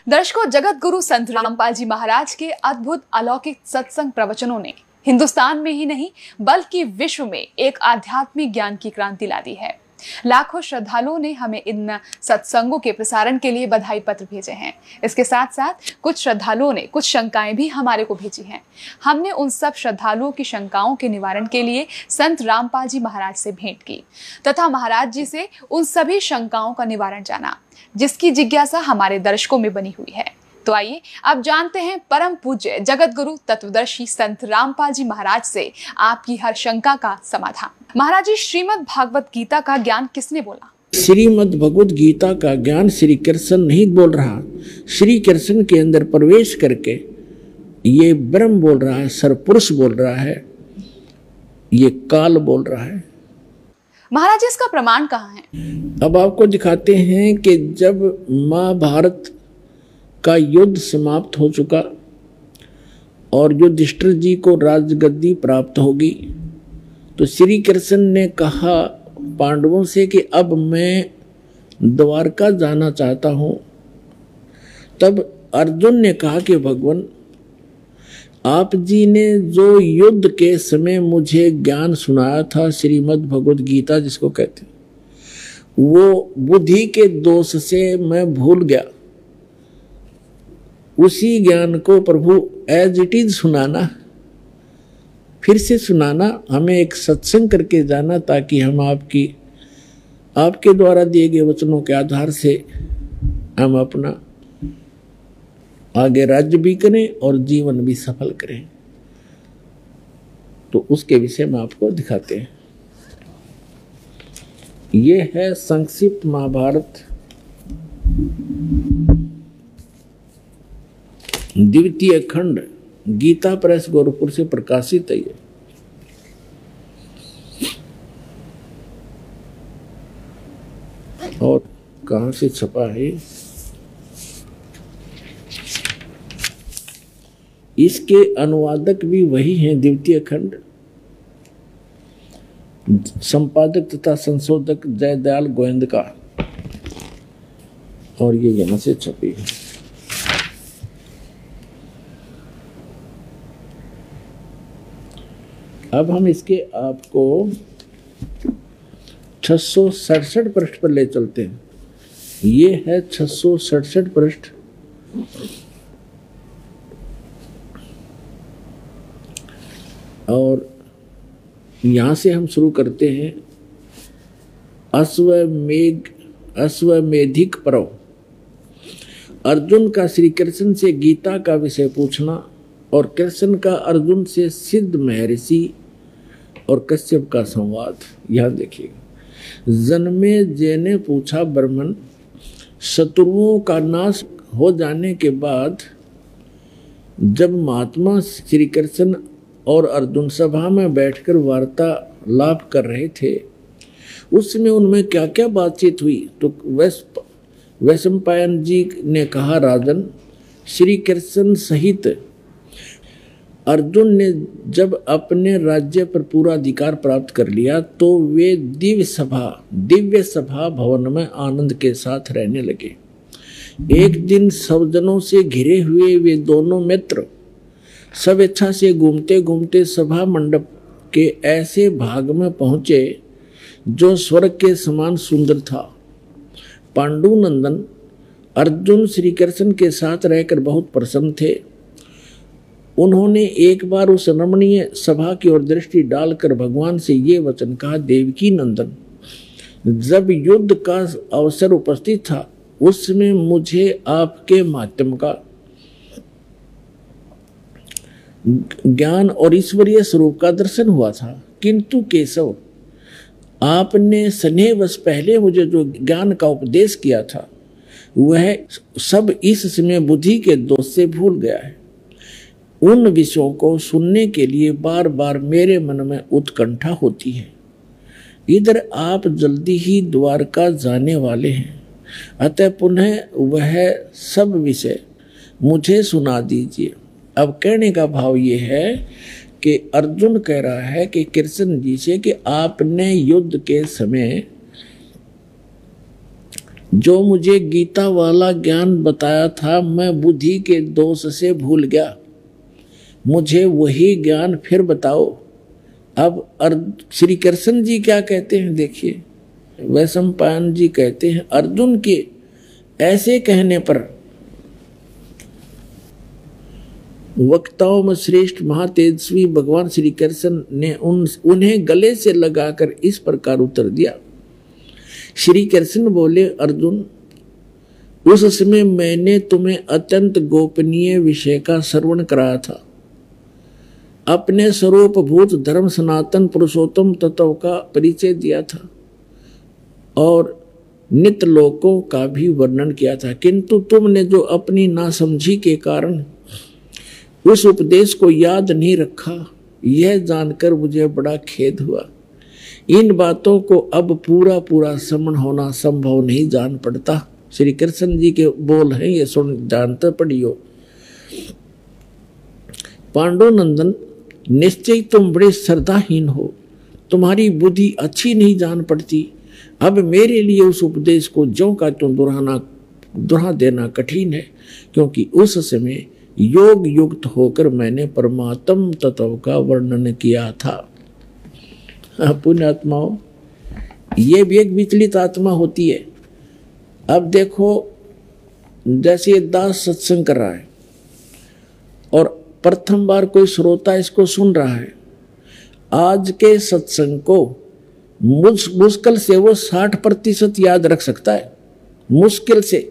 दर्शकों, जगत गुरु संत रामपाल जी महाराज के अद्भुत अलौकिक सत्संग प्रवचनों ने हिंदुस्तान में ही नहीं बल्कि विश्व में एक आध्यात्मिक ज्ञान की क्रांति ला दी है। लाखों श्रद्धालुओं ने हमें इन सत्संगों के प्रसारण के लिए बधाई पत्र भेजे हैं। इसके साथ साथ कुछ श्रद्धालुओं ने कुछ शंकाएं भी हमारे को भेजी हैं। हमने उन सब श्रद्धालुओं की शंकाओं के निवारण के लिए संत रामपाल जी महाराज से भेंट की तथा महाराज जी से उन सभी शंकाओं का निवारण जाना, जिसकी जिज्ञासा हमारे दर्शकों में बनी हुई है। तो आइए अब जानते हैं परम पूज्य जगत गुरु तत्वदर्शी संत रामपाल जी महाराज से आपकी हर शंका का समाधान। महाराज जी, श्रीमद् भागवत गीता का ज्ञान किसने बोला? श्रीमद् भगवत गीता का ज्ञान श्री कृष्ण नहीं बोल रहा, श्री कृष्ण के अंदर प्रवेश करके ये ब्रह्म बोल रहा है, सरपुरुष बोल रहा है, ये काल बोल रहा है। महाराज जी, इसका प्रमाण कहाँ है? अब आपको दिखाते हैं कि जब महाभारत का युद्ध समाप्त हो चुका और युधिष्ठिर जी को राजगद्दी प्राप्त होगी, तो श्री कृष्ण ने कहा पांडवों से कि अब मैं द्वारका जाना चाहता हूं। तब अर्जुन ने कहा कि भगवान, आप जी ने जो युद्ध के समय मुझे ज्ञान सुनाया था, श्रीमद् भगवत गीता जिसको कहते हैं, वो बुद्धि के दोष से मैं भूल गया। उसी ज्ञान को प्रभु एज इट इज सुनाना, फिर से सुनाना, हमें एक सत्संग करके जाना, ताकि हम आपके द्वारा दिए गए वचनों के आधार से हम अपना आगे राज्य भी करें और जीवन भी सफल करें। तो उसके विषय में आपको दिखाते हैं। ये है संक्षिप्त महाभारत द्वितीय खंड, गीता प्रेस गोरखपुर से प्रकाशित है। ये और कहां से छपा है? इसके अनुवादक भी वही हैं, द्वितीय खंड, संपादक तथा संशोधक जयदयाल गोविंदका, और ये यहां से छपी है। अब हम इसके आपको 667 पृष्ठ पर ले चलते हैं। ये है 667 पृष्ठ। और यहां से हम शुरू करते हैं। अश्वमेधिक पर्व। अर्जुन का श्री कृष्ण से गीता का विषय पूछना और कृष्ण का अर्जुन से सिद्ध महर्षि और कश्यप का संवाद। यहां देखिएगा। जन्मे जय ने पूछा, ब्राह्मण, शत्रुओं का नाश हो जाने के बाद जब महात्मा श्री कृष्ण और अर्जुन सभा में बैठकर वार्तालाप कर रहे थे, उस समय उनमें क्या क्या बातचीत हुई? तो वैशंपायन जी ने कहा, राजन, श्री कृष्ण सहित अर्जुन ने जब अपने राज्य पर पूरा अधिकार प्राप्त कर लिया तो वे दिव्य सभा भवन में आनंद के साथ रहने लगे। एक दिन सब जनों से घिरे हुए वे दोनों मित्र स्वेच्छा से घूमते घूमते सभा मंडप के ऐसे भाग में पहुंचे जो स्वर्ग के समान सुंदर था। पांडुनंदन अर्जुन श्री कृष्ण के साथ रहकर बहुत प्रसन्न थे। उन्होंने एक बार उस रमणीय सभा की ओर दृष्टि डालकर भगवान से ये वचन कहा, देवकी नंदन, जब युद्ध का अवसर उपस्थित था उसमें मुझे आपके माध्यम का ज्ञान और ईश्वरीय स्वरूप का दर्शन हुआ था, किंतु केशव, आपने स्नेहवश पहले मुझे जो ज्ञान का उपदेश किया था वह सब इस समय बुद्धि के दोष से भूल गया है। उन विषयों को सुनने के लिए बार बार मेरे मन में उत्कंठा होती है। इधर आप जल्दी ही द्वारका जाने वाले हैं, अतः पुनः वह सब विषय मुझे सुना दीजिए। अब कहने का भाव ये है कि अर्जुन कह रहा है कि कृष्ण जी से कि आपने युद्ध के समय जो मुझे गीता वाला ज्ञान बताया था मैं बुद्धि के दोष से भूल गया, मुझे वही ज्ञान फिर बताओ। अब श्री कृष्ण जी क्या कहते हैं देखिए, वैशंपायन जी कहते हैं अर्जुन के ऐसे कहने पर वक्ताओं में श्रेष्ठ महातेजस्वी भगवान श्री कृष्ण ने उन्हें गले से लगाकर इस प्रकार उत्तर दिया। श्री कृष्ण बोले, अर्जुन उस समय मैंने तुम्हें अत्यंत गोपनीय विषय का श्रवण कराया था, अपने स्वरूप भूत धर्म सनातन पुरुषोत्तम तत्व का परिचय दिया था और नित्य लोकों का भी वर्णन किया था, किंतु तुमने जो अपनी नासमझी के कारण उस उपदेश को याद नहीं रखा, यह जानकर मुझे बड़ा खेद हुआ। इन बातों को अब पूरा पूरा समझ होना संभव नहीं जान पड़ता। श्री कृष्ण जी के बोल हैं, ये सुन जानते पढ़ियो। पांडुनंदन, निश्चय तुम बड़े श्रद्धाहीन हो, तुम्हारी बुद्धि अच्छी नहीं जान पड़ती। अब मेरे लिए उस उपदेश को ज्यों का त्यों दोहरा देना कठिन है, क्योंकि उस समय योग युक्त होकर मैंने परमात्म तत्व का वर्णन किया था। पुण्यात्माओं, ये भी एक विचलित आत्मा होती है। अब देखो, जैसे दास सत्संग कर रहा है और प्रथम बार कोई श्रोता इसको सुन रहा है, आज के सत्संग को मुश्किल से वो 60% याद रख सकता है, मुश्किल से।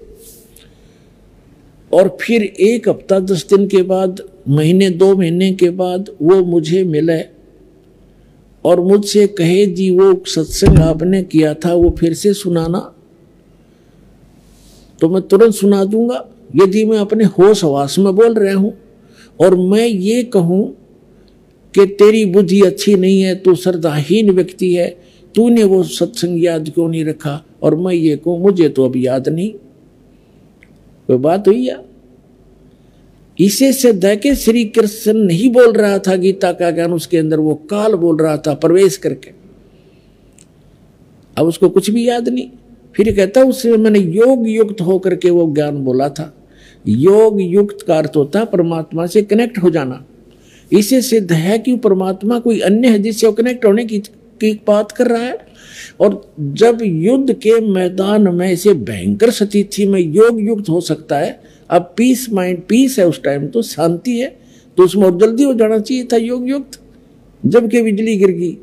और फिर 1 हफ्ता 10 दिन के बाद, महीने 2 महीने के बाद वो मुझे मिले और मुझसे कहे, जी वो सत्संग आपने किया था वो फिर से सुनाना, तो मैं तुरंत सुना दूंगा। यदि मैं अपने होश हवास में बोल रहा हूं और मैं ये कहूं कि तेरी बुद्धि अच्छी नहीं है, तू श्रद्धाहीन व्यक्ति है, तूने वो सत्संग याद क्यों नहीं रखा, और मैं ये कहूं मुझे तो अब याद नहीं, कोई बात हुई या? इसे सिद्ध है कि श्री कृष्ण नहीं बोल रहा था गीता का ज्ञान, उसके अंदर वो काल बोल रहा था प्रवेश करके। अब उसको कुछ भी याद नहीं। फिर कहता उससे मैंने योग युक्त होकर के वो ज्ञान बोला था। योग युक्त का अर्थ होता है परमात्मा से कनेक्ट हो जाना। इसे सिद्ध है कि परमात्मा कोई अन्य है जिससे वो कनेक्ट होने की बात कर रहा है। और जब युद्ध के मैदान में ऐसे भयंकर स्थिति में योग युक्त हो सकता है, अब पीस माइंड पीस है, उस टाइम तो शांति है, तो उसमें और जल्दी हो जाना चाहिए था योग युक्त, जबकि बिजली गिर गई।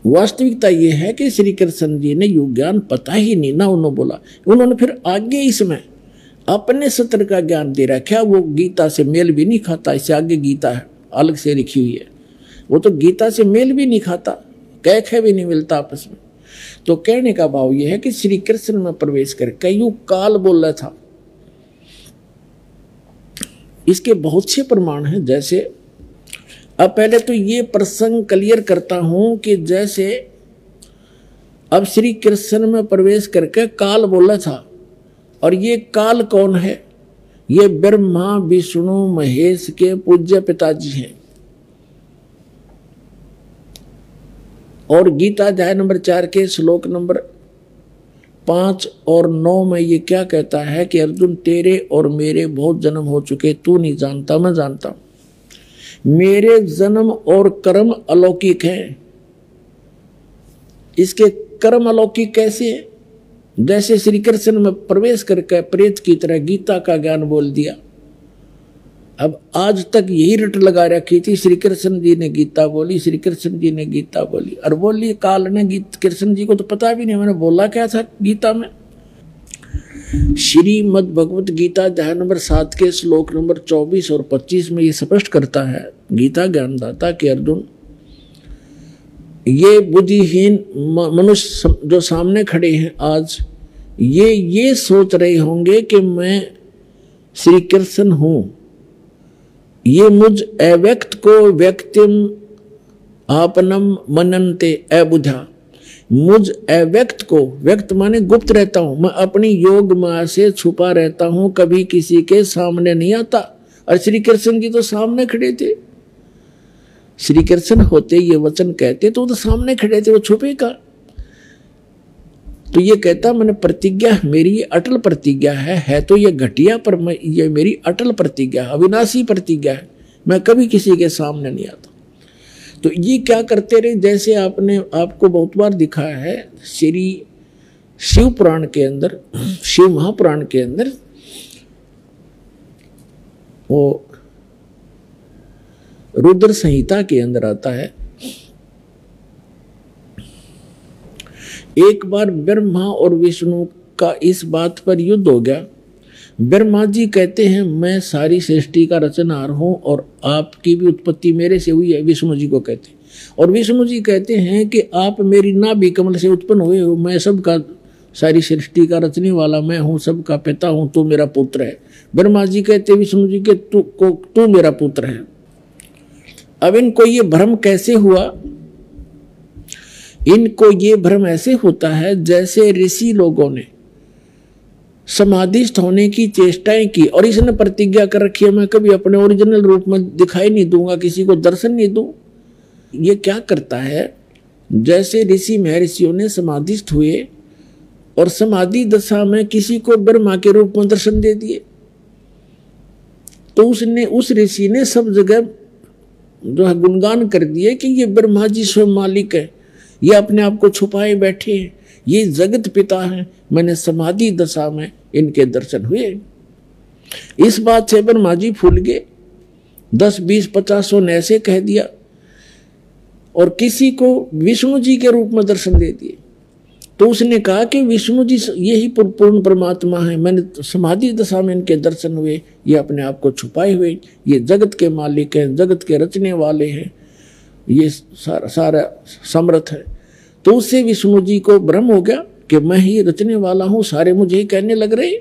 वास्तविकता यह है कि श्री कृष्ण जी ने योग ज्ञान पता ही नहीं ना उन्होंने बोला। उन्होंने फिर आगे इसमें अपने सत्र का ज्ञान दे रखा, वो गीता से मेल भी नहीं खाता। इससे आगे गीता है अलग से लिखी हुई है, वो तो गीता से मेल भी नहीं खाता, कह भी नहीं मिलता आपस में। तो कहने का भाव यह है कि श्री कृष्ण में प्रवेश करके यूं काल बोल रहा था। इसके बहुत से प्रमाण हैं। जैसे अब पहले तो ये प्रसंग क्लियर करता हूं कि जैसे अब श्री कृष्ण में प्रवेश करके काल बोला था, और ये काल कौन है? ये ब्रह्मा विष्णु महेश के पूज्य पिताजी हैं। और गीता अध्याय नंबर 4 के श्लोक नंबर 5 और 9 में ये क्या कहता है कि अर्जुन तेरे और मेरे बहुत जन्म हो चुके, तू नहीं जानता, मैं जानता हूं। मेरे जन्म और कर्म अलौकिक हैं। इसके कर्म अलौकिक कैसे है? जैसे श्री कृष्ण में प्रवेश करके प्रेत की तरह गीता का ज्ञान बोल दिया। अब आज तक यही रट लगा रखी थी, श्री कृष्ण जी ने गीता बोली, श्री कृष्ण जी ने गीता बोली, और बोली काल ने कृष्ण जी को तो पता भी नहीं मैंने बोला क्या था गीता में। श्रीमद् भगवत गीता अध्याय नंबर 7 के श्लोक नंबर 24 और 25 में ये स्पष्ट करता है गीता ज्ञानदाता कि अर्जुन, ये बुद्धिहीन मनुष्य जो सामने खड़े हैं आज, ये सोच रहे होंगे कि मैं श्री कृष्ण हूं। ये मुझ अव्यक्त को व्यक्तिम आपनम मनन्ते अबुझा, मुझ अव्यक्त को, व्यक्त माने गुप्त रहता हूं, मैं अपनी योग माया से छुपा रहता हूं, कभी किसी के सामने नहीं आता। और श्री कृष्ण जी तो सामने खड़े थे। श्री कृष्ण होते ये वचन कहते तो वो तो सामने खड़े थे, वो छुपे का। तो ये कहता मैंने प्रतिज्ञा, मेरी अटल प्रतिज्ञा है तो ये घटिया, पर ये मेरी अटल प्रतिज्ञा, अविनाशी प्रतिज्ञा है, मैं कभी किसी के सामने नहीं आता। तो ये क्या करते रहे, जैसे आपने आपको बहुत बार दिखाया है श्री शिव पुराण के अंदर, शिव महापुराण के अंदर, वो रुद्र संहिता के अंदर आता है, एक बार ब्रह्मा और विष्णु का इस बात पर युद्ध हो गया। ब्रह्मा जी कहते हैं मैं सारी सृष्टि का रचनहार हूं और आपकी भी उत्पत्ति मेरे से हुई है, विष्णु जी को कहते हैं। और विष्णु जी कहते हैं कि आप मेरी नाभि कमल से उत्पन्न हुए हो, मैं सबका, सारी सृष्टि का रचने वाला मैं हूं, सबका पिता हूं, तू मेरा पुत्र है। ब्रह्मा जी कहते विष्णु जी के तू मेरा पुत्र है। अब इनको ये भ्रम कैसे हुआ? इनको ये भ्रम ऐसे होता है जैसे ऋषि लोगों ने समाधिस्थ होने की चेष्टाएं की और इसने प्रतिज्ञा कर रखी है मैं कभी अपने ओरिजिनल रूप में दिखाई नहीं दूंगा, किसी को दर्शन नहीं दूं। ये क्या करता है, जैसे ऋषि महर्षियों ने समाधिस्थ हुए और समाधि दशा में किसी को ब्रह्मा के रूप में दर्शन दे दिए, तो उसने, उस ऋषि ने सब जगह जो है गुणगान कर दिए कि ये ब्रह्मा जी स्वयं मालिक है, ये अपने आप को छुपाए बैठे हैं, ये जगत पिता हैं, मैंने समाधि दशा में इनके दर्शन हुए। इस बात से ब्रह्मा जी फूल गए, 10, 20, 50 ने ऐसे कह दिया और किसी को विष्णु जी के रूप में दर्शन दे दिए। तो उसने कहा कि विष्णु जी यही पूर्ण परमात्मा है, मैंने समाधि दशा में इनके दर्शन हुए, ये अपने आप को छुपाए हुए, ये जगत के मालिक हैं, जगत के रचने वाले हैं, ये सारा समर्थ है। तो उससे विष्णु जी को भ्रम हो गया कि मैं ही रचने वाला हूं, सारे मुझे ही कहने लग रहे।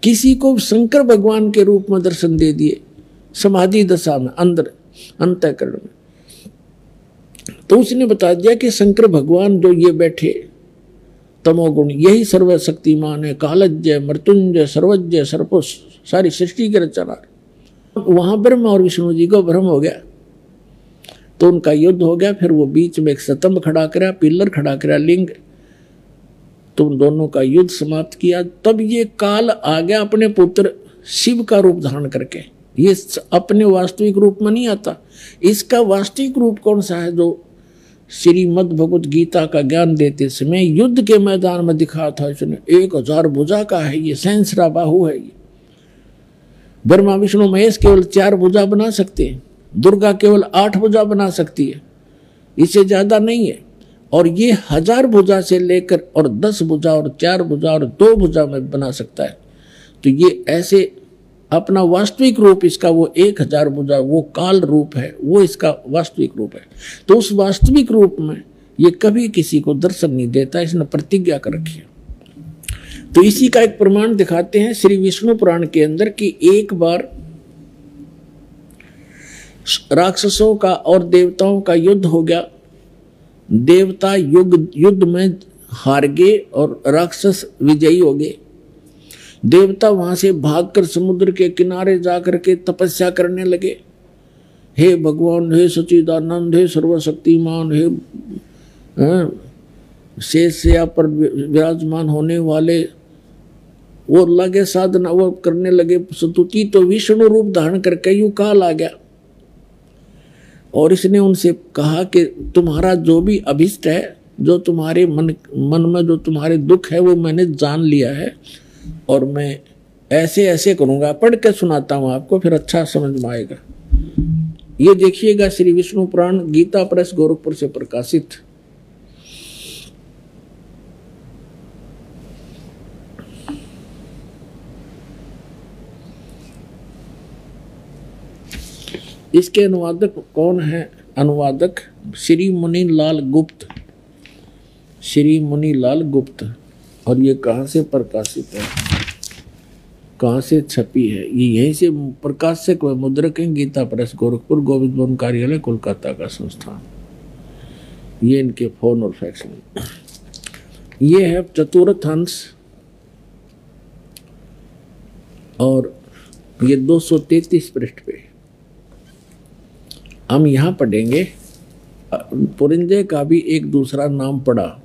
किसी को शंकर भगवान के रूप में दर्शन दे दिए समाधि दशा में, अंदर अंतःकरण में। तो उसने बता दिया कि शंकर भगवान जो ये बैठे तमोगुण, यही सर्वशक्तिमान है, कालज्ञ, मृत्युंजय, सर्वज्ञ, सर्वो, सारी सृष्टि के रचना। वहां ब्रह्मा और विष्णु जी को भ्रम हो गया, तो उनका युद्ध हो गया। फिर वो बीच में एक स्तंभ खड़ा करा, पिलर खड़ा करा, लिंग, तो उन दोनों का युद्ध समाप्त किया। तब ये काल आ गया अपने पुत्र शिव का रूप धारण करके। ये अपने वास्तविक रूप में नहीं आता। इसका वास्तविक रूप कौन सा है? जो श्रीमद् भगवत गीता का ज्ञान देते समय युद्ध के मैदान में दिखा था इसने, 1000 भुजा का है ये, सहस्रा बाहु है ये। ब्रह्मा विष्णु महेश केवल 4 भुजा बना सकते हैं, दुर्गा केवल 8 भुजा बना सकती है, इससे ज्यादा नहीं है। और ये 1000 भुजा से लेकर और 10 भुजा और 4 भुजा और 2 भुजा में बना सकता है। तो ये ऐसे अपना वास्तविक रूप इसका वो 1000 भुजा, वो काल रूप है, वो इसका वास्तविक रूप है। तो उस वास्तविक रूप में ये कभी किसी को दर्शन नहीं देता, इसने प्रतिज्ञा कर रखी है। तो इसी का एक प्रमाण दिखाते हैं श्री विष्णु पुराण के अंदर कि एक बार राक्षसों का और देवताओं का युद्ध हो गया। देवता युद्ध में हार गए और राक्षस विजयी हो गए। देवता वहां से भागकर समुद्र के किनारे जाकर के तपस्या करने लगे। हे भगवान, हे सच्चिदानंद, हे सर्वशक्तिमान, हे शेषया पर विराजमान होने वाले, वो लगे साधना, वो करने लगे स्तुति। तो विष्णु रूप धारण करके यूं काल आ गया और इसने उनसे कहा कि तुम्हारा जो भी अभिष्ट है, जो तुम्हारे मन में जो तुम्हारे दुख है, वो मैंने जान लिया है और मैं ऐसे ऐसे करूंगा। पढ़ के सुनाता हूं आपको, फिर अच्छा समझ में आएगा। ये देखिएगा श्री विष्णु पुराण, गीता प्रेस, गोरखपुर से प्रकाशित। इसके अनुवादक कौन है? अनुवादक श्री मुनीलाल गुप्त, श्री मुनीलाल गुप्त। और ये कहाँ से प्रकाशित है, कहाँ से छपी है? ये यहीं से प्रकाशक व मुद्रक हैं, गीता प्रेस, गोरखपुर, गोविंद भवन कार्यालय, कोलकाता का संस्थान। ये इनके फोन और फैक्स में। ये है चतुर्थ अंश और ये 233 पृष्ठ पे। हम यहाँ पढ़ेंगे। पुरिंदे का भी एक दूसरा नाम पढ़ा,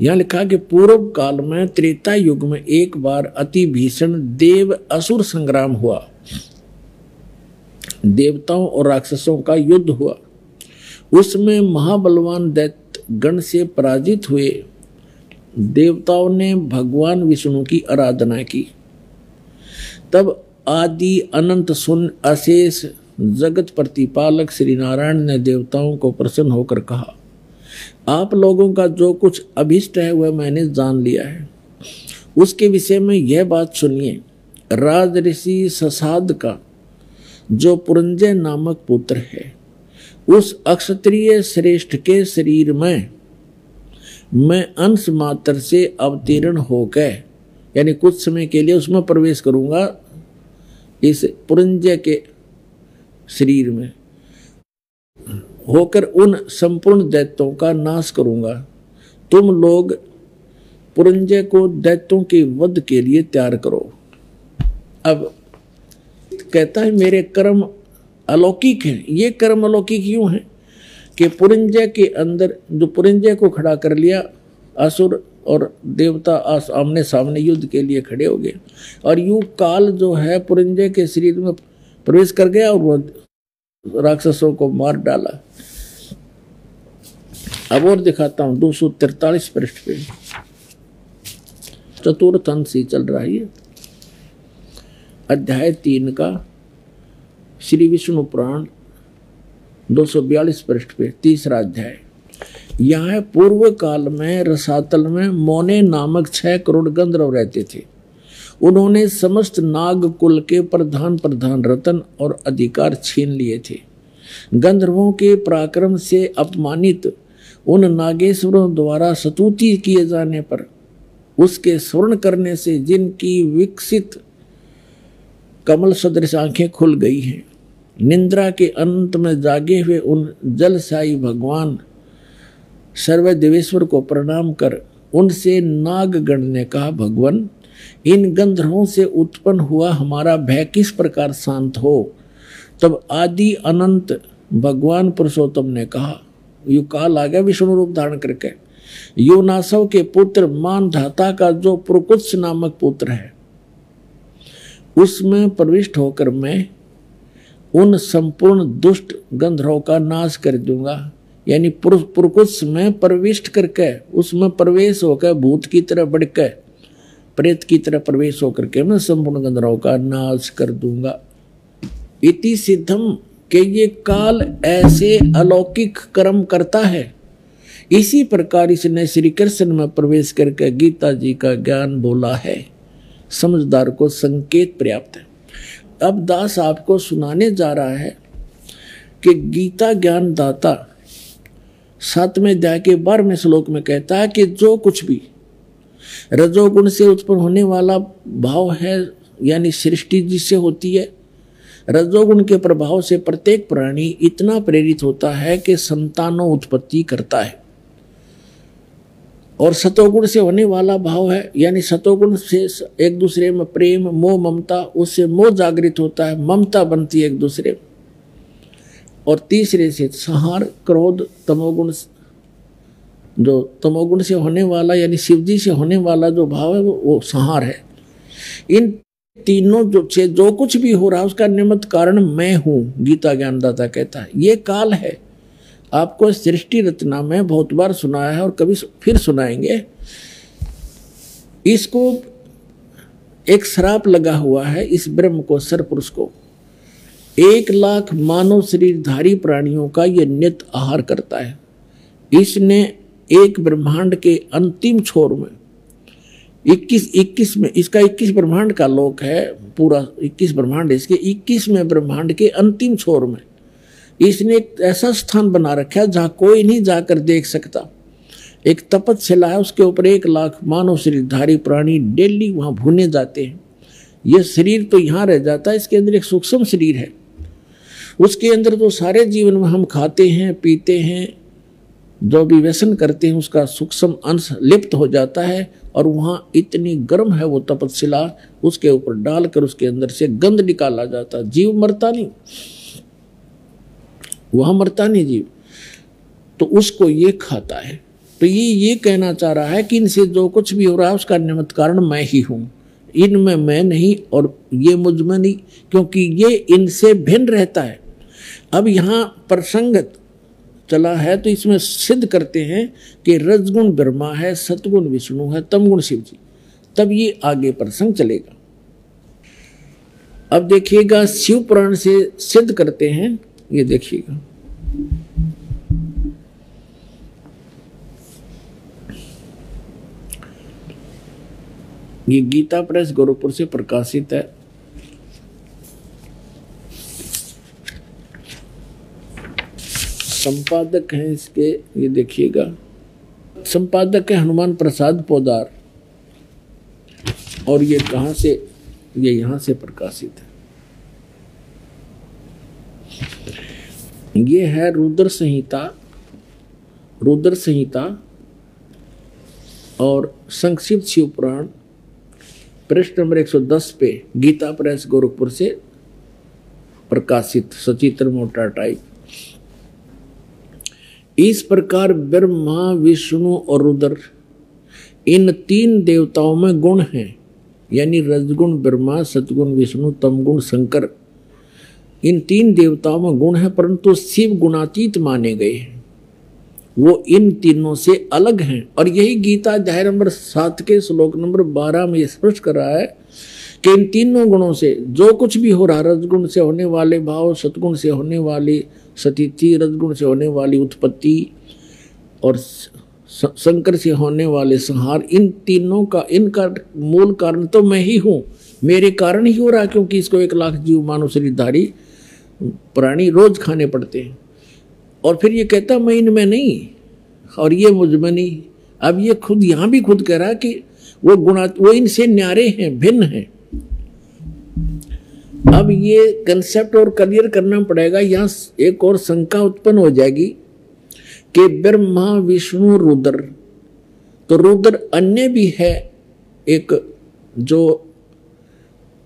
यहां लिखा कि पूर्व काल में त्रेता युग में एक बार अति भीषण देव असुर संग्राम हुआ, देवताओं और राक्षसों का युद्ध हुआ। उसमें महाबलवान दैत्य गण से पराजित हुए देवताओं ने भगवान विष्णु की आराधना की। तब आदि अनंत शून्य अशेष जगत प्रतिपालक श्री नारायण ने देवताओं को प्रसन्न होकर कहा, आप लोगों का जो कुछ अभिष्ट है वह मैंने जान लिया है। उसके विषय में यह बात सुनिए। राज ऋषि ससाद का जो पुरंजय नामक पुत्र है, उस अक्षत्रिय श्रेष्ठ के शरीर में मैं अंश मात्र से अवतीर्ण होकर, यानी कुछ समय के लिए उसमें प्रवेश करूंगा, इस पुरंजय के शरीर में होकर उन संपूर्ण दैत्यों का नाश करूंगा। तुम लोग पुरंजय को दैत्यों के वध के लिए तैयार करो। अब कहता है मेरे कर्म अलौकिक हैं। ये कर्म अलौकिक क्यों हैं कि पुरंजय के अंदर जो पुरंजय को खड़ा कर लिया, असुर और देवता आमने सामने युद्ध के लिए खड़े हो गए, और यू काल जो है पुरंजय के शरीर में प्रवेश कर गया और वो राक्षसों को मार डाला। अब और दिखाता हूं 243 पृष्ठ पे, चतुर्थ अंश ही चल रहा है, अध्याय 3 का श्री विष्णु पुराण 242 पृष्ठ पे, तीसरा अध्याय। यहाँ पूर्व काल में रसातल में मोने नामक 6 करोड़ गंधर्व रहते थे। उन्होंने समस्त नाग कुल के प्रधान रतन और अधिकार छीन लिए थे। गंधर्वों के पराक्रम से अपमानित उन नागेश्वरों द्वारा स्तुति किए जाने पर उसके स्वर्ण करने से जिनकी विकसित कमल सदृश आंखें खुल गई हैं, निंद्रा के अंत में जागे हुए उन जलशाही भगवान सर्वदेवेश्वर को प्रणाम कर उनसे नागगण ने कहा, भगवान इन गंधर्वों से उत्पन्न हुआ हमारा भय किस प्रकार शांत हो। तब आदि अनंत भगवान पुरुषोत्तम ने कहा, यु काल आ गया विष्णु रूप धारण करके, योनासव के पुत्र मान धाता का जो पुरकुत्स नामक पुत्र है, उसमें प्रविष्ट होकर मैं उन संपूर्ण दुष्ट गंधर्वों का नाश कर दूंगा। यानी पुरकुत्स में प्रविष्ट करके, उसमें प्रवेश होकर भूत की तरह बढ़कर प्रेत की तरह प्रवेश होकर के मैं संपूर्ण गंधर्वों का नाश कर दूंगा। इति सिद्धम के ये काल ऐसे अलौकिक कर्म करता है। इसी प्रकार इसने श्री कृष्ण में प्रवेश करके गीता जी का ज्ञान बोला है। समझदार को संकेत पर्याप्त है। अब दास आपको सुनाने जा रहा है कि गीता ज्ञान दाता 7वें अध्याय के 12वें श्लोक में कहता है कि जो कुछ भी रजोगुण से उत्पन्न होने वाला भाव है, यानी सृष्टि जिससे होती है, रजोगुण के प्रभाव से प्रत्येक प्राणी इतना प्रेरित होता है कि संतानों उत्पत्ति करता है। और सतोगुण से होने वाला भाव है, यानी सतोगुण से एक दूसरे में प्रेम मोह ममता, उससे मोह जागृत होता है, ममता बनती है एक दूसरे में। और तीसरे से संहार क्रोध तमोगुण, जो तमोगुण से होने वाला यानी शिवजी से होने वाला जो भाव है वो संहार है। इन तीनों जो कुछ भी हो रहा है उसका निमित्त कारण मैं हूं, गीता ज्ञानदाता कहता है। ये काल है। आपको सृष्टि रचना में बहुत बार सुनाया है और कभी फिर सुनाएंगे। इसको एक श्राप लगा हुआ है इस ब्रह्म को, सरपुरुष को। 1 लाख मानव शरीरधारी प्राणियों का यह नित्य आहार करता है। इसने एक ब्रह्मांड के अंतिम छोर में 21 में, इसका 21 ब्रह्मांड का लोक है, पूरा 21 ब्रह्मांड, इसके 21वें ब्रह्मांड के अंतिम छोर में इसने एक ऐसा स्थान बना रखा है जहां कोई नहीं जाकर देख सकता। एक तपस्या है, उसके ऊपर 1 लाख मानव शरीरधारी प्राणी डेली वहां भुने जाते हैं। यह शरीर तो यहाँ रह जाता है, इसके अंदर एक सूक्ष्म शरीर है। उसके अंदर तो सारे जीवन में हम खाते हैं पीते हैं, जो भी व्यसन करते हैं, उसका सूक्ष्म अंश लिप्त हो जाता है। और वहाँ इतनी गर्म है वो तपस्या, उसके ऊपर डालकर उसके अंदर से गंध निकाला जाता। जीव मरता नहीं, वहाँ मरता नहीं जीव, तो उसको ये खाता है। तो ये कहना चाह रहा है कि इनसे जो कुछ भी हो रहा है उसका निमित्त कारण मैं ही हूं, इनमें मैं नहीं और ये मुझ में नहीं, क्योंकि ये इनसे भिन्न रहता है। अब यहाँ प्रसंग चला है तो इसमें सिद्ध करते हैं कि रजगुण ब्रह्मा है, सतगुण विष्णु है, तमगुण शिव जी, तब ये आगे प्रसंग चलेगा। अब देखिएगा शिव पुराण से सिद्ध करते हैं, ये देखिएगा ये गीता प्रेस गोरखपुर से प्रकाशित है। संपादक हैं इसके, ये देखिएगा, संपादक है हनुमान प्रसाद पोदार, और ये कहाँ से, ये यहाँ से प्रकाशित है। ये है रुद्र संहिता, रुद्र संहिता और संक्षिप्त शिव पुराण, पृष्ठ नंबर 110 पे गीता प्रेस गोरखपुर से प्रकाशित, सचित्र मोटा टाइप। इस प्रकार ब्रह्मा विष्णु और रुद्र इन तीन देवताओं में गुण हैं, यानी रजगुण ब्रह्मा, सतगुण विष्णु, तमगुण शंकर, इन तीन देवताओं में गुण है, परंतु शिव गुणातीत माने गए हैं, वो इन तीनों से अलग हैं। और यही गीता अध्याय नंबर 7 के श्लोक नंबर 12 में स्पष्ट कर रहा है कि इन तीनों गुणों से जो कुछ भी हो रहा, रजगुण से होने वाले भाव, सतगुण से होने वाली सतिथि, रजगुण से होने वाली उत्पत्ति और शंकर से होने वाले संहार, इन तीनों का, इनका मूल कारण तो मैं ही हूँ, मेरे कारण ही हो रहा, क्योंकि इसको 1 लाख जीव मानव शरीरधारी प्राणी रोज खाने पड़ते हैं। और फिर ये कहता मैं इनमें नहीं और ये मुझ में नहीं। अब ये खुद यहाँ भी खुद कह रहा है कि वो इनसे न्यारे हैं, भिन्न हैं। अब ये कंसेप्ट और क्लियर करना पड़ेगा। यहाँ एक और शंका उत्पन्न हो जाएगी कि ब्रह्मा विष्णु रुद्र, तो रुद्र अन्य भी है, एक जो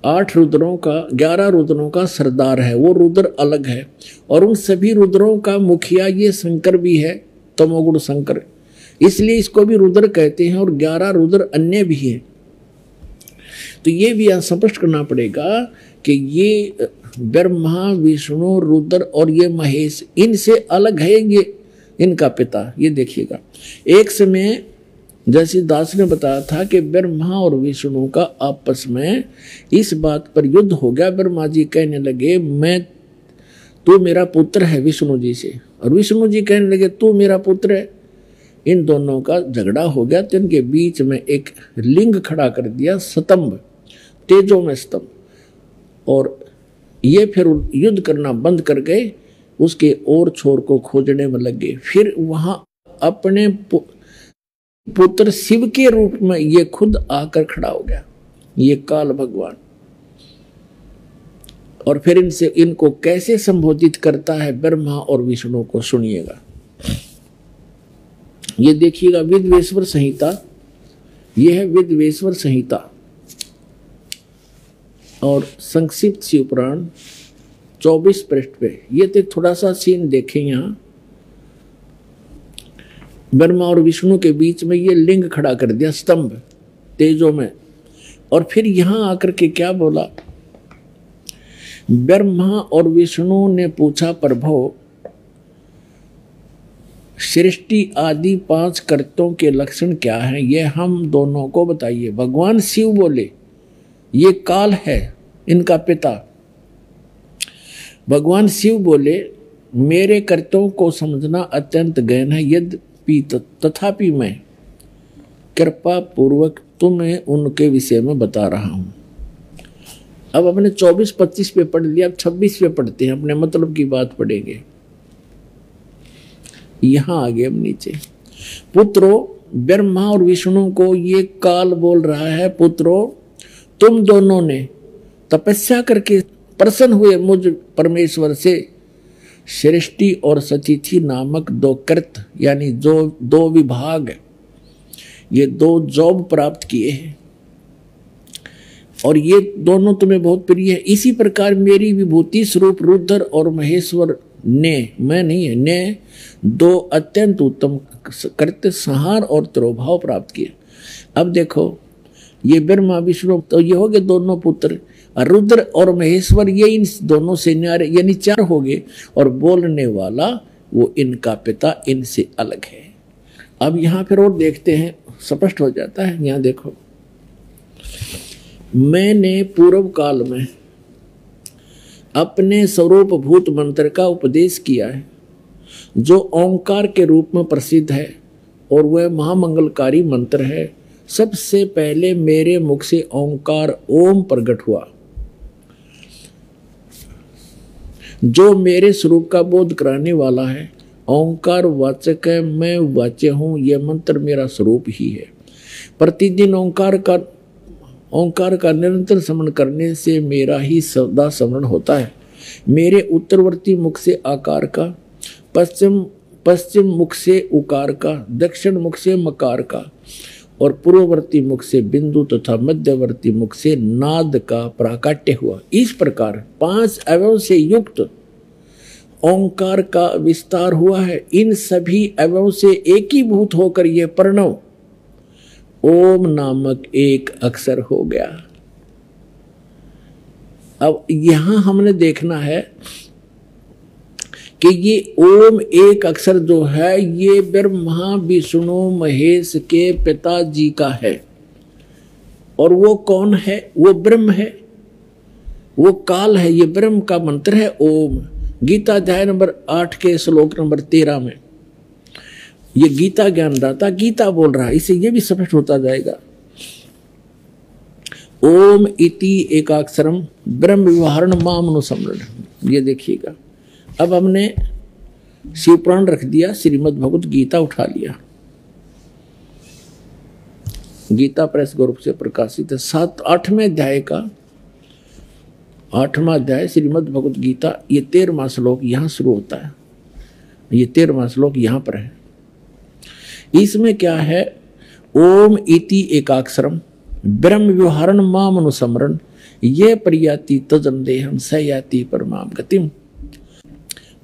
8 रुद्रों का, 11 रुद्रों का सरदार है, वो रुद्र अलग है, और उन सभी रुद्रों का मुखिया ये शंकर भी है, तमोगुण शंकर, इसलिए इसको भी रुद्र कहते हैं, और 11 रुद्र अन्य भी है। तो ये भी यहाँ स्पष्ट करना पड़ेगा कि ये ब्रह्मा विष्णु रुद्र और ये महेश इनसे अलग है, ये इनका पिता। ये देखिएगा, एक समय जैसे दास ने बताया था कि ब्रह्मा और विष्णु का आपस में इस बात पर युद्ध हो गया। ब्रह्मा जी कहने लगे तू मेरा पुत्र है विष्णु जी से, और विष्णु जी कहने लगे तू मेरा पुत्र है। इन दोनों का झगड़ा हो गया, तो इनके बीच में एक लिंग खड़ा कर दिया, स्तंभ, तेजो में स्तंभ, और ये फिर युद्ध करना बंद कर गए, उसके और छोर को खोजने में लगे। फिर वहां अपने पुत्र शिव के रूप में ये खुद आकर खड़ा हो गया, ये काल भगवान। और फिर इनको कैसे संबोधित करता है ब्रह्मा और विष्णु को, सुनिएगा। ये देखिएगा विद्वेश्वर संहिता, ये है विद्वेश्वर संहिता और संक्षिप्त शिव पुराण 24 पृष्ठ पे। ये तो थोड़ा सा सीन देखें, यहाँ ब्रह्मा और विष्णु के बीच में ये लिंग खड़ा कर दिया, स्तंभ तेजो में। और फिर यहां आकर के क्या बोला, ब्रह्मा और विष्णु ने पूछा प्रभो सृष्टि आदि 5 कर्तों के लक्षण क्या हैं, ये हम दोनों को बताइए। भगवान शिव बोले ये काल है, इनका पिता। भगवान शिव बोले मेरे कर्तों को समझना अत्यंत गहन है, यद्यपि तथापि मैं कृपा पूर्वक तुम्हें उनके विषय में बता रहा हूं। अब अपने 24-25 पे पढ़ लिया, अब 26 पे पढ़ते हैं, अपने मतलब की बात पढ़ेंगे। यहां आगे अब नीचे, पुत्रो, ब्रह्मा और विष्णु को ये काल बोल रहा है, पुत्रो तुम दोनों ने तपस्या करके प्रसन्न हुए मुझ परमेश्वर से सृष्टि और सतिथि नामक 2 कृत, यानी जो 2 विभाग, ये 2 जॉब प्राप्त किए हैं, और ये दोनों तुम्हें बहुत प्रिय है। इसी प्रकार मेरी विभूति स्वरूप रुद्र और महेश्वर ने, मैं नहीं है, ने 2 अत्यंत उत्तम कृत्य संहार और तिरोभाव प्राप्त किए। अब देखो ये ब्रह्मा विष्णु तो ये हो गए दोनों पुत्र, और रुद्र और महेश्वर ये इन दोनों से न्यारे यानी 4 हो गए, और बोलने वाला वो इनका पिता इनसे अलग है। अब यहाँ फिर और देखते हैं, स्पष्ट हो जाता है। यहाँ देखो, मैंने पूर्व काल में अपने स्वरूप भूत मंत्र का उपदेश किया है, जो ओंकार के रूप में प्रसिद्ध है और वह महामंगलकारी मंत्र है। सबसे पहले मेरे मुख से ओंकार ओम प्रकट हुआ, जो मेरे स्वरूप का बोध कराने वाला है। ओंकार वाचक है, मैं वाच्य हूँ, यह मंत्र मेरा स्वरूप ही है। प्रतिदिन ओंकार का निरंतर स्मरण करने से मेरा ही सदा स्मरण होता है। मेरे उत्तरवर्ती मुख से आकार का, पश्चिम मुख से उकार का, दक्षिण मुख से मकार का और पूर्ववर्ती मुख से बिंदु तथा मध्यवर्ती मुख से नाद का प्राकट्य हुआ। इस प्रकार 5 अवयव से युक्त ओंकार का विस्तार हुआ है। इन सभी अवयव से एकीभूत होकर यह प्रणव ओम नामक एक अक्षर हो गया। अब यहां हमने देखना है कि ये ओम एक अक्षर जो है ये ब्रह्मा विष्णु महेश के पिताजी का है। और वो कौन है? वो ब्रह्म है, वो काल है। ये ब्रह्म का मंत्र है ओम। गीता अध्याय नंबर 8 के श्लोक नंबर 13 में ये गीता ज्ञानदाता गीता बोल रहा है। इसे ये भी स्पष्ट होता जाएगा। ओम इति एकाक्षरम ब्रह्म व्यवहारण मामनुसमरण। ये देखिएगा, अब हमने शिवपुराण रख दिया, श्रीमद् भगवत गीता उठा लिया। गीता प्रेस ग्रुप से प्रकाशित है। 8वें अध्याय का 8वां अध्याय श्रीमद् भगवत गीता। ये 13वां श्लोक यहां शुरू होता है। ये 13वां श्लोक यहां पर है। इसमें क्या है? ओम इति एकाक्षरम ब्रह्म व्यवहारण माम अनुसमरण ये प्रयाति तजंदेहम सयाति परमाम गतिम।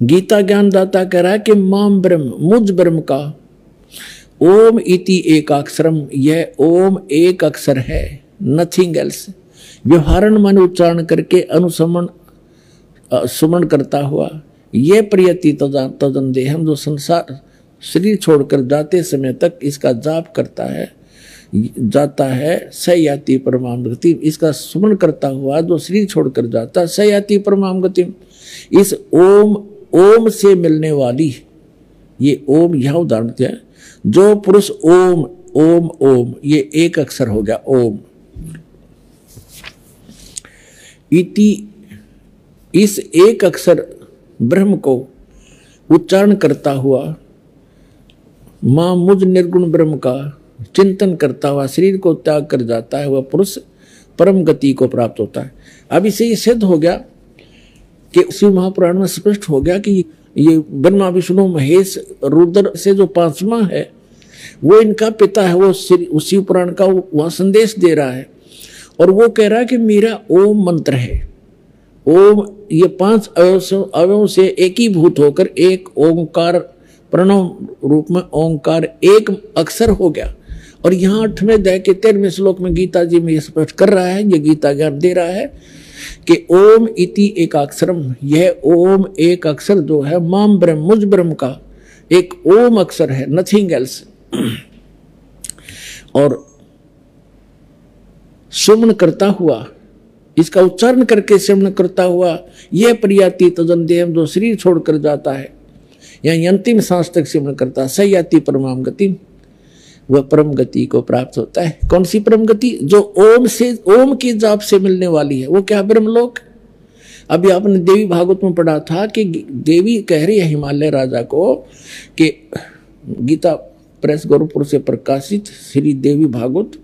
गीता ज्ञानदाता कह रहा है कि माम ब्रह्म, मुझ ब्रह्म का ओम इति एकाक्षरम, यह ओम एक अक्षर है, नथिंग एल्स। व्यवहारण मन उच्चारण करके अनुसमन सुमन करता हुआ ये प्रयति तजंदेहम, जो संसार शरीर छोड़कर जाते समय तक इसका जाप करता है, जाता है, सयाति परमाम गति। इसका सुमन करता हुआ जो शरीर छोड़कर जाता है, सयाति परमाम गति। इस ओम से मिलने वाली, ये ओम यहाँ उदाहरण दिया है। जो पुरुष ओम ओम ओम, ये एक अक्षर हो गया ओम। इति, इस एक अक्षर ब्रह्म को उच्चारण करता हुआ मां मुझ निर्गुण ब्रह्म का चिंतन करता हुआ शरीर को त्याग कर जाता है, वह पुरुष परम गति को प्राप्त होता है। अब इसे ये सिद्ध हो गया कि शिव महापुराण में स्पष्ट हो गया कि ये ब्रह्मा विष्णु महेश रुद्र से जो 5वां है वो इनका पिता है। वो शिव पुराण का वह संदेश दे रहा है और वो कह रहा है कि मेरा ओम मंत्र है। ओम ये 5 अवयवों से एकीभूत होकर एक ओंकार प्रणव रूप में ओंकार एक अक्षर हो गया। और यहाँ 8वें अध्याय के 13वें श्लोक में गीता जी में स्पष्ट कर रहा है, ये गीता ज्ञान दे रहा है कि ओम इति एकाक्षरम, यह ओम एक अक्षर जो है माम ब्रह्म, मुझ ब्रह्म का एक ओम अक्षर है, नथिंग एल्स। और सुमन करता हुआ, इसका उच्चारण करके सुमन करता हुआ यह प्रयाति तजंदेहम, जो शरीर छोड़कर जाता है या अंतिम सांस तक सिमरण करता है, सयाति परमाम गति, वह परम गति को प्राप्त होता है। कौन सी परम गति? जो ओम की जाप से मिलने वाली है। वो क्या? ब्रह्मलोक। अभी आपने देवी भागवत में पढ़ा था कि देवी कह रही है हिमालय राजा को कि गीता प्रेस गोरखपुर से प्रकाशित श्री देवी भागवत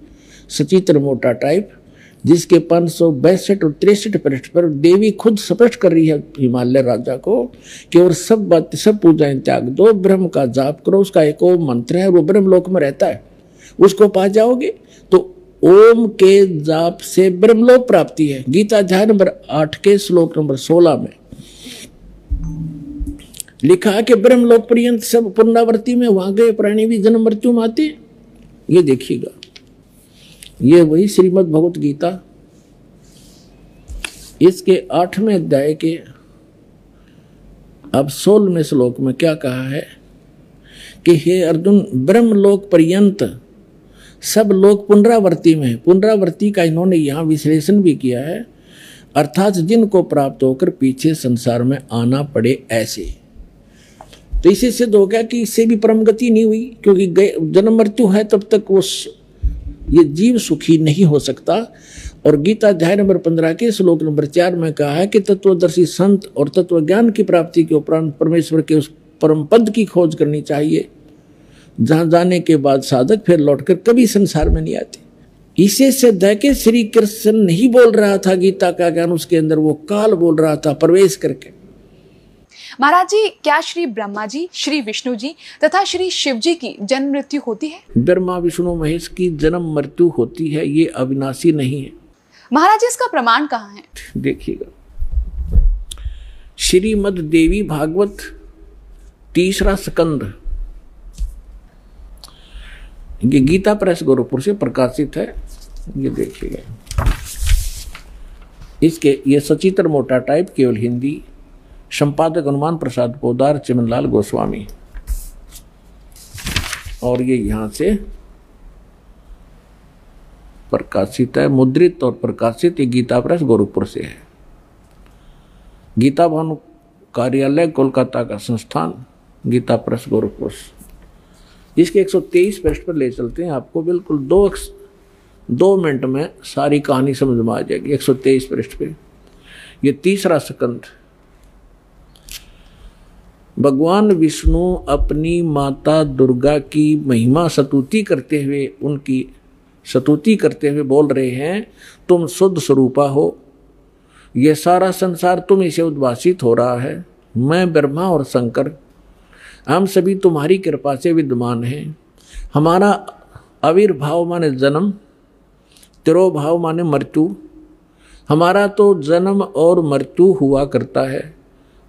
सचित्र मोटा टाइप, जिसके 562 और 63 पृष्ठ पर देवी खुद स्पष्ट कर रही है हिमालय राजा को कि और सब बात सब पूजाएं त्याग दो, ब्रह्म का जाप करो, उसका एक ओम मंत्र है, वो ब्रह्मलोक में रहता है, उसको पा जाओगे। तो ओम के जाप से ब्रह्मलोक प्राप्ति है। गीता अध्याय नंबर 8 के श्लोक नंबर 16 में लिखा है कि ब्रह्मलोक पर्यंत सब पुनरावृत्ति में, वहां गए प्राणी भी जन्म मृत्यु में आते। ये देखिएगा, ये वही श्रीमद् भगवत गीता, इसके 8वें अध्याय के अब 16वें श्लोक में क्या कहा है कि हे अर्जुन, ब्रह्मलोक पर्यंत सब लोग पुनरावृत्ति में, पुनरावृत्ति का इन्होंने यहां विश्लेषण भी किया है, अर्थात जिनको प्राप्त होकर पीछे संसार में आना पड़े ऐसे। तो इसे सिद्ध हो गया कि इससे भी परम गति नहीं हुई, क्योंकि जन्म मृत्यु है तब तक वो ये जीव सुखी नहीं हो सकता। और गीता अध्याय नंबर 15 के श्लोक नंबर 4 में कहा है कि तत्वदर्शी संत और तत्व ज्ञान की प्राप्ति के उपरांत परमेश्वर के उस परम पद की खोज करनी चाहिए, जहां जाने के बाद साधक फिर लौटकर कभी संसार में नहीं आते। इसे सिद्ध है कि श्री कृष्ण नहीं बोल रहा था गीता का ज्ञान उसके अंदर, वो काल बोल रहा था प्रवेश करके। महाराज जी, क्या श्री ब्रह्मा जी, श्री विष्णु जी तथा श्री शिव जी की जन्म मृत्यु होती है? ब्रह्मा विष्णु महेश की जन्म मृत्यु होती है, ये अविनाशी नहीं है। महाराज जी, इसका प्रमाण कहाँ है? देखिएगा, श्रीमद् देवी भागवत 3रा स्कंद, ये गीता प्रेस गोरखपुर से प्रकाशित है। ये देखिएगा, इसके ये सचित्र मोटा टाइप, केवल हिंदी, संपादक हनुमान प्रसाद पोदार, चिमनलाल गोस्वामी, और ये यहां से प्रकाशित है, मुद्रित और प्रकाशित। ये गीता प्रेस गोरखपुर से है। गीता भवन कार्यालय कोलकाता का संस्थान, गीता प्रेस गोरखपुर। इसके 123 पृष्ठ पर ले चलते हैं आपको, बिल्कुल 2 मिनट में सारी कहानी समझ में आ जाएगी। 123 पृष्ठ पे ये 3रा स्कंद। भगवान विष्णु अपनी माता दुर्गा की महिमा स्तुति करते हुए, उनकी स्तुति करते हुए बोल रहे हैं, तुम शुद्ध स्वरूपा हो, ये सारा संसार तुम से उद्भासित हो रहा है। मैं ब्रह्मा और शंकर, हम सभी तुम्हारी कृपा से विद्यमान हैं। हमारा आविर्भाव माने जन्म, तिरोभाव माने मृत्यु। हमारा तो जन्म और मृत्यु हुआ करता है,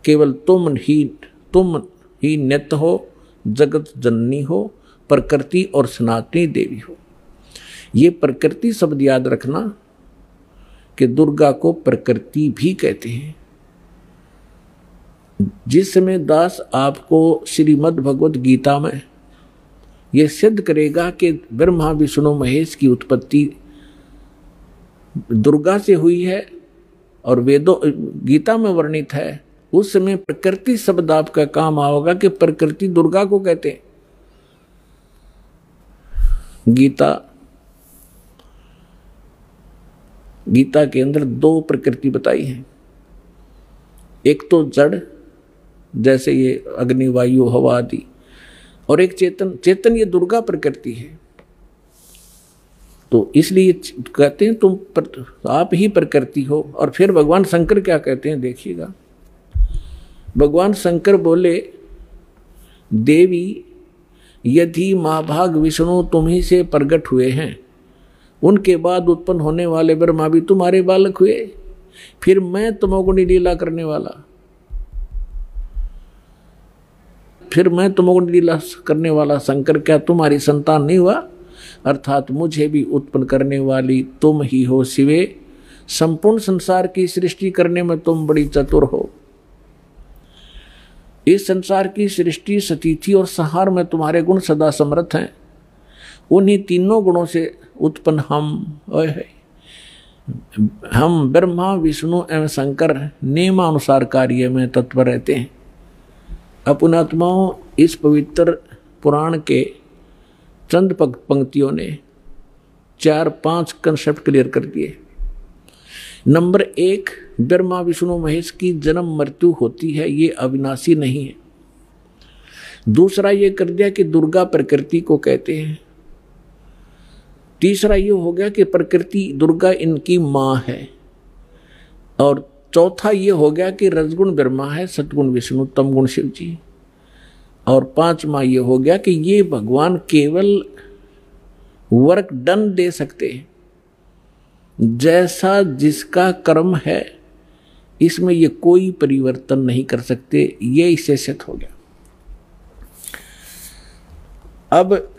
केवल तुम ही नित्य हो, जगत जननी हो, प्रकृति और सनातनी देवी हो। ये प्रकृति शब्द याद रखना कि दुर्गा को प्रकृति भी कहते हैं। जिस समय दास आपको श्रीमद् भगवत गीता में यह सिद्ध करेगा कि ब्रह्मा विष्णु महेश की उत्पत्ति दुर्गा से हुई है और वेदों गीता में वर्णित है, उस समय प्रकृति शब्द आपका काम आओगा कि प्रकृति दुर्गा को कहते हैं। गीता के अंदर 2 प्रकृति बताई है। एक तो जड़, जैसे ये अग्नि वायु हवा आदि, और एक चेतन ये दुर्गा प्रकृति है। तो इसलिए कहते हैं तुम आप ही प्रकृति हो। और फिर भगवान शंकर क्या कहते हैं, देखिएगा। भगवान शंकर बोले, देवी यदि महाभाग विष्णु तुम ही से प्रकट हुए हैं, उनके बाद उत्पन्न होने वाले ब्रह्मा भी तुम्हारे बालक हुए, फिर मैं तमोगुणी लीला करने वाला शंकर क्या तुम्हारी संतान नहीं हुआ? अर्थात मुझे भी उत्पन्न करने वाली तुम ही हो शिवे। संपूर्ण संसार की सृष्टि करने में तुम बड़ी चतुर हो। इस संसार की सृष्टि, स्थिति और संहार में तुम्हारे गुण सदा समर्थ हैं। उन्हीं तीनों गुणों से उत्पन्न हम ब्रह्मा विष्णु एवं शंकर नियमानुसार कार्य में तत्पर रहते हैं। अपने आत्माओं, इस पवित्र पुराण के चंद पंक्तियों ने 4-5 कंसेप्ट क्लियर कर दिए। नंबर 1, ब्रह्मा विष्णु महेश की जन्म मृत्यु होती है, ये अविनाशी नहीं है। दूसरा ये कर दिया कि दुर्गा प्रकृति को कहते हैं। तीसरा ये हो गया कि प्रकृति दुर्गा इनकी माँ है। और चौथा ये हो गया कि रजगुण ब्रह्मा है, सतगुण विष्णु, तमगुण शिव जी। और 5वां ये हो गया कि ये भगवान केवल वर्क डन दे सकते हैं, जैसा जिसका कर्म है इसमें ये कोई परिवर्तन नहीं कर सकते, ये इससे सिद्ध हो गया। अब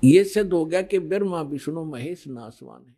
ये सिद्ध हो गया कि ब्रह्मा विष्णु महेश नासवान है।